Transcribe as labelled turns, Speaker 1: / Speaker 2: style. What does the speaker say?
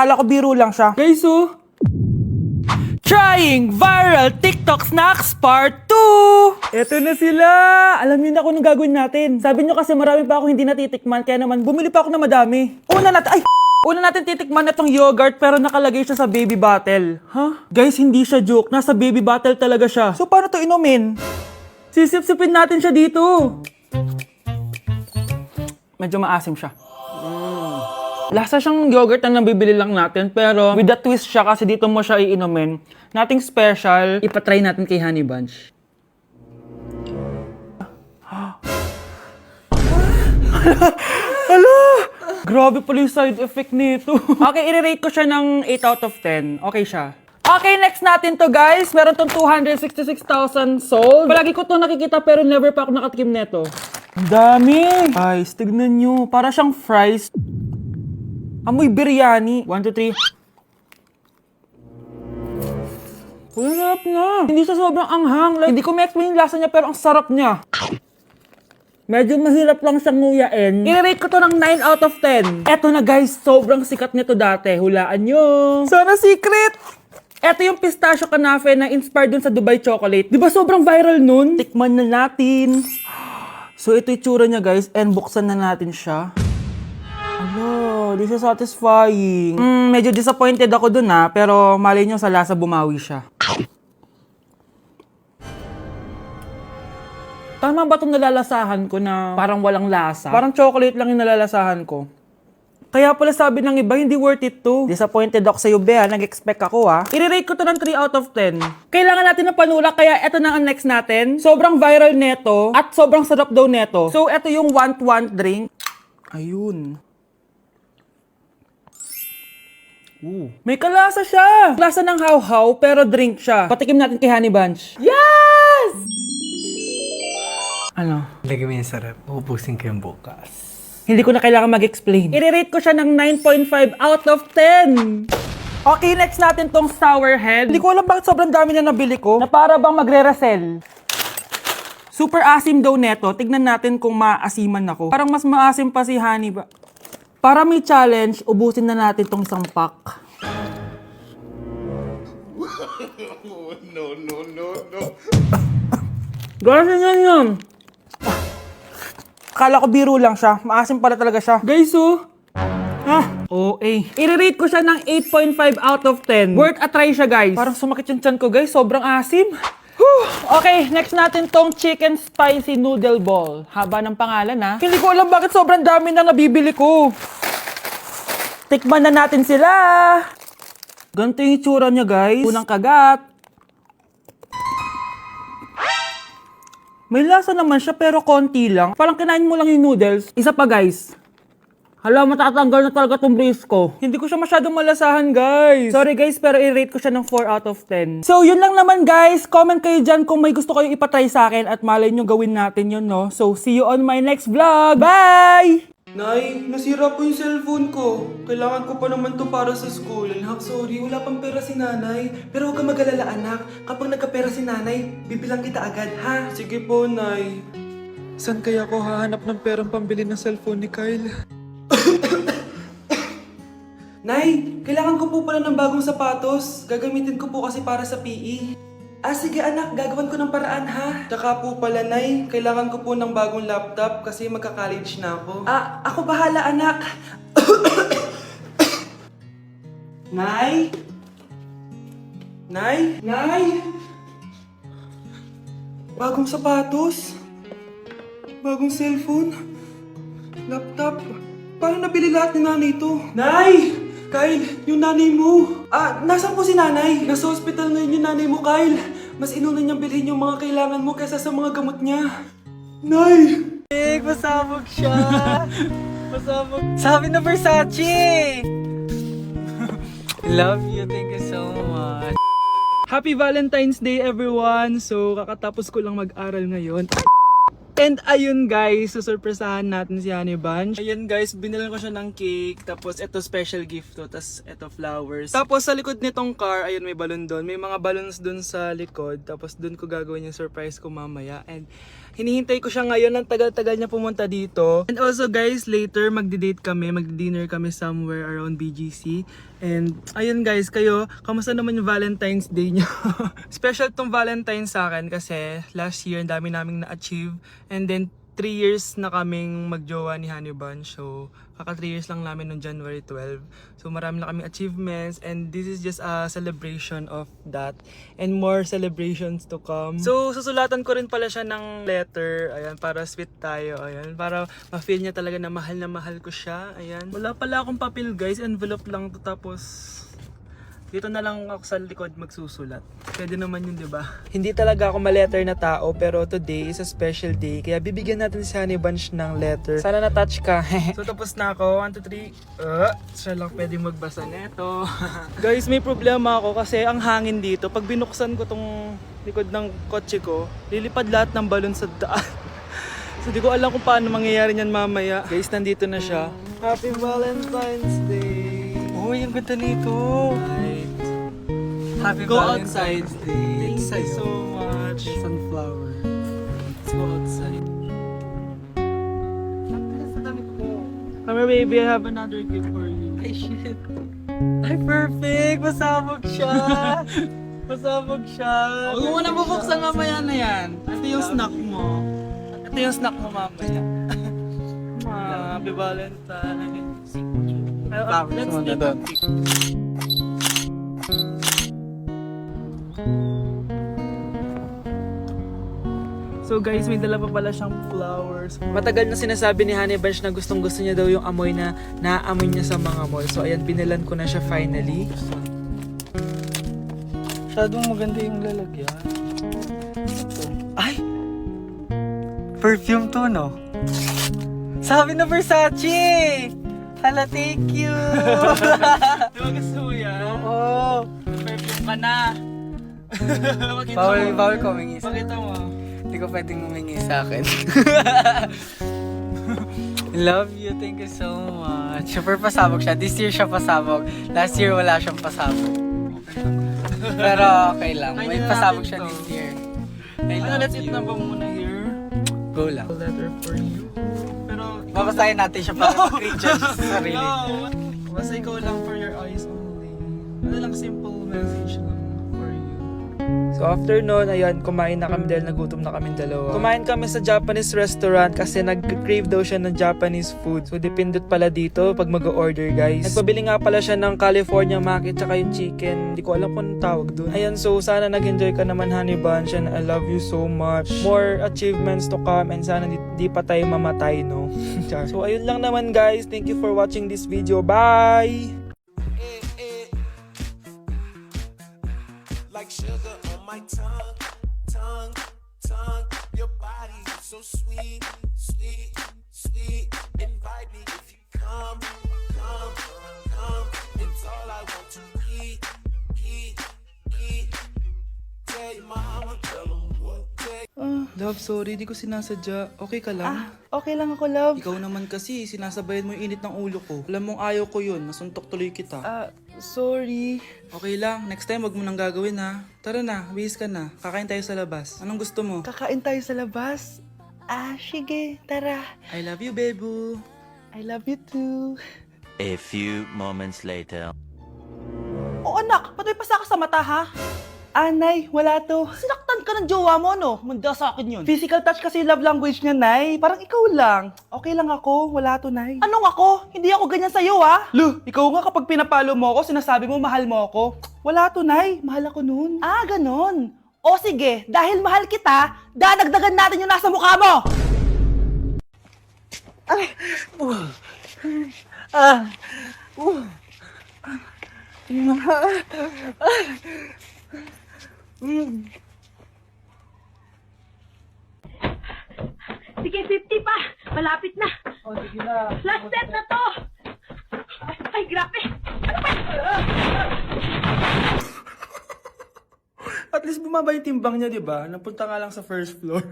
Speaker 1: Akala ko biro lang siya. Guys, oh. Trying viral TikTok snacks part 2! Eto na sila! Alam niyo na kung anong gagawin natin. Sabi niyo kasi marami pa ako hindi natitikman, kaya naman bumili pa ako na madami. Una natin titikman na tong yogurt pero nakalagay siya sa baby bottle. Huh? Guys, hindi siya joke. Nasa baby bottle talaga siya. So paano to inumin? Sisip-sipin natin siya dito. Medyo maasim siya. Lasa siyang yogurt na nabibili lang natin, pero with a twist siya kasi dito mo siya iinumin. Nothing special. Ipatry natin kay Honey Bunch. Hala! Grabe pala yung side effect nito. Okay, i-rate ko siya ng 8 out of 10. Okay siya. Okay, next natin to guys. Meron tong 266,000 sold. Palagi ko to nakikita pero never pa ako nakatikim neto. Ang dami! Guys, tignan nyo. Para siyang fries. Amoy biryani. 1, 2, 3. Sarap na. Hindi siya sobrang anghang. Like, hindi ko ma-explain yung lasa niya pero ang sarap niya. Medyo mahirap lang siyang nguyain. I-rate ko to ng 9 out of 10. Eto na guys, sobrang sikat nito dati. Hulaan nyo. Sana secret! Eto yung pistachio kanafe na inspired dun sa Dubai chocolate. Di ba sobrang viral nun? Tikman na natin. So ito yung tsura niya guys, and buksan na natin siya. Ano, di siya satisfying. Medyo disappointed ako dun pero malay nyo sa lasa bumawi siya. Tama ba itong nalalasahan ko na parang walang lasa? Parang chocolate lang yung nalalasahan ko. Kaya pala sabi ng iba, hindi worth it to. Disappointed ako sa'yo, Bea. Nag-expect ako, I-rate ko to ng 3 out of 10. Kailangan natin ng panulak, kaya eto na ang next natin. Sobrang viral neto, at sobrang sarap daw neto. So, eto yung want drink. Ayun. Ooh. May kalasa siya! Lasa ng how-how, pero drink siya. Patikim natin kay Honey Bunch. Yes! Ano?
Speaker 2: Lagi mo yung sarap. Uubusin ko yung bukas.
Speaker 1: Hindi ko na kailangan mag-explain. I-rate ko siya ng 9.5 out of 10. Okay, next natin tong sour head. Hindi ko alam bakit sobrang dami na nabili ko. Na para bang magre-resell. Super asim daw neto. Tignan natin kung maasiman ako. Parang mas maasim pa si Honey ba? Para may challenge, ubusin na natin tong isang pack. No. Guys, yun. Akala ko biro lang siya. Maasim pala talaga siya. Guys, oh. OA. I-rate ko siya ng 8.5 out of 10. Worth a try siya, guys. Parang sumakit yung tiyan ko, guys. Sobrang asim. Okay, next natin tong chicken spicy noodle ball. Haba ng pangalan, Hindi ko alam bakit sobrang dami na nabibili ko. Tikman na natin sila. Ganito yung itsura niya, guys. Unang kagat. May lasa naman siya pero konti lang. Parang kinain mo lang yung noodles. Isa pa guys. Hala, matatanggal na talaga tong brace ko. Hindi ko siya masyadong malasahan guys. Sorry guys, pero i-rate ko siya ng 4 out of 10. So yun lang naman guys. Comment kayo dyan kung may gusto kayong ipatry sa akin at malay nyo gawin natin yun, no? So see you on my next vlog. Bye! Nay, nasira po yung cellphone ko. Kailangan ko pa naman to para sa school. Anak, sorry, wala pang pera si nanay. Pero huwag kang mag-alala anak. Kapag nagkapera si nanay, bibilang kita agad, ha? Sige po, Nay. Saan kaya ako hahanap ng perang pambili ng cellphone ni Kyle? Nay, kailangan ko po pala ng bagong sapatos. Gagamitin ko po kasi para sa PE. Sige anak, gagawin ko ng paraan ha. Tsaka po pala Nay, kailangan ko po ng bagong laptop kasi magka-college na ako. Ako bahala anak. Nay? Nay? Nay? Bagong sapatos? Bagong cellphone? Laptop? Paano nabili lahat ni nanay ito? Nay! Kyle, yung nanay mo. Nasaan po si nanay? Nasa hospital ngayon yung nanay mo, Kyle. Mas inuna niyang bilhin yung mga kailangan mo kaysa sa mga gamot niya. Nay!
Speaker 2: Pasabog siya. Pasabog. Sabi na Versace! Love you. Thank you so much.
Speaker 1: Happy Valentine's Day everyone! So, kakatapos ko lang mag-aral ngayon. And ayun guys, susurpresahan natin si Honey Bunch. Ayun guys, binilan ko siya ng cake. Tapos ito special gift to. Tapos ito flowers. Tapos sa likod nitong car, ayun may balon doon. May mga balloons doon sa likod. Tapos doon ko gagawin yung surprise ko mamaya. And Hinihintay ko siya ngayon, ang tagal-tagal niya pumunta dito. And also guys, later magdi-date kami, magdi-dinner kami somewhere around BGC. And ayun guys, kayo, kamusta naman yung Valentine's Day niyo? Special tong Valentine's sa akin kasi last year ang dami naming na-achieve. And then 3 years na kaming magjowa ni Honey Bunch. So, kaka 3 years lang namin noong January 12. So, marami na kaming achievements and this is just a celebration of that and more celebrations to come. So, susulatan ko rin pala siya ng letter. Ayan, para sweet tayo. Ayan, para ma-feel niya talaga na mahal ko siya. Ayan. Wala pala akong papel guys. Envelope lang to tapos dito na lang ako sa likod magsusulat. Pwede naman yun, di ba? Hindi talaga ako ma-letter na tao, pero today is a special day. Kaya bibigyan natin si Honey Bunch ng letter. Sana na-touch ka. So tapos na ako. 1, 2, 3. Siya lang pwede magbasa neto. Guys, may problema ako kasi ang hangin dito. Pag binuksan ko tong likod ng kotse ko, lilipad lahat ng balon sa daan. So di ko alam kung paano mangyayari niyan mamaya. Guys, nandito na siya. Happy Valentine's Day!
Speaker 2: Uy, ang ganda nito. Happy
Speaker 1: Go
Speaker 2: Valentine's
Speaker 1: outside.
Speaker 2: Day.
Speaker 1: Thank you so much.
Speaker 2: Sunflower.
Speaker 1: Let's go outside. Come here, baby. I have another gift for you.
Speaker 2: Ay, shit. Ay, perfect. Pasabog siya. Pasabog siya.
Speaker 1: Huwag mo na bubuksan mamaya na yan. Ito yung snack mo. Ito yung snack mo mamaya. Happy Valentine's. Let's take a pic. So guys, may dala pa pala siyang flowers. Matagal na sinasabi ni Honey Bunch na gustong gusto niya daw yung amoy na naaamoy niya sa mga mall. So ayan, binilan ko na siya finally.
Speaker 2: Masyadong maganda yung lalagyan. Ay! Perfume to, no? Sabi na Versace! Hala, thank you!
Speaker 1: Di ba gusto mo yan?
Speaker 2: Oo!
Speaker 1: Perfume ka na! Pakita
Speaker 2: Bawal ko humingi sa
Speaker 1: Pakita mo.
Speaker 2: Hindi ko pwedeng humingi sa akin. Love you, thank you so much. Super pasabog siya. This year siya pasabog. Last year wala siyang pasabog. Pero okay lang. May
Speaker 1: Kaya
Speaker 2: pasabog
Speaker 1: natin
Speaker 2: siya
Speaker 1: to.
Speaker 2: this year.
Speaker 1: Let's eat na ba muna here?
Speaker 2: Go lang.
Speaker 1: A letter for you. Pero
Speaker 2: Babasahin natin siya para mag-recharge sa sarili.
Speaker 1: No! Basta ikaw lang for your eyes only. Ano lang, simple message lang for you. So after nun, ayan, kumain na kami dahil nagutom na kami dalawa. Kumain kami sa Japanese restaurant kasi nag-crave daw siya ng Japanese food. So dependent pala dito pag mag-order guys. Nagpabili nga pala siya ng California Maki tsaka yung chicken. Hindi ko alam kung anong tawag dun. Ayan, so sana nag-enjoy ka naman Honey Bunch and I love you so much. More achievements to come and sana di pa tayo mamatay, no? So ayun lang naman guys. Thank you for watching this video. Bye!
Speaker 3: Like sugar on my tongue, tongue, tongue. Your body is so sweet, sweet, sweet. Invite me if you come, come, come. It's all I want to eat, eat, eat. Tell your mama, tell them what they.
Speaker 1: Love, sorry, di ko sinasadya. Okay ka lang?
Speaker 4: Okay lang ako, love.
Speaker 1: Ikaw naman kasi, sinasabayan mo yung init ng ulo ko. Alam mong ayaw ko yun, nasuntok tuloy kita.
Speaker 4: Sorry.
Speaker 1: Okay lang, next time wag mo nang gagawin ha. Tara na, bihis ka na. Kakain tayo sa labas. Anong gusto mo?
Speaker 4: Kakain tayo sa labas. Sige, tara.
Speaker 1: I love you, bebu.
Speaker 4: I love you too.
Speaker 5: A few moments later.
Speaker 4: Oh, anak, ba't may pasa ka sa mata, ha? Nay, wala to. Sinaktan ka ng jowa mo, no? Manda sa akin yun. Physical touch kasi love language niya, Nay. Parang ikaw lang. Okay lang ako, wala to, Nay. Anong ako? Hindi ako ganyan sa'yo, ha? Lu, ikaw nga kapag pinapalo mo ako, sinasabi mo mahal mo ako. Wala to, Nay. Mahal ako nun. Ganon. O sige, dahil mahal kita, dadagdagan natin yung nasa mukha mo!
Speaker 6: Sige, 50 pa! Malapit na!
Speaker 1: Oh, sige na.
Speaker 6: Last set na to! Ay, grabe! Ano ba?
Speaker 1: At least bumaba yung timbang niya, di ba? Napunta nga lang sa first floor.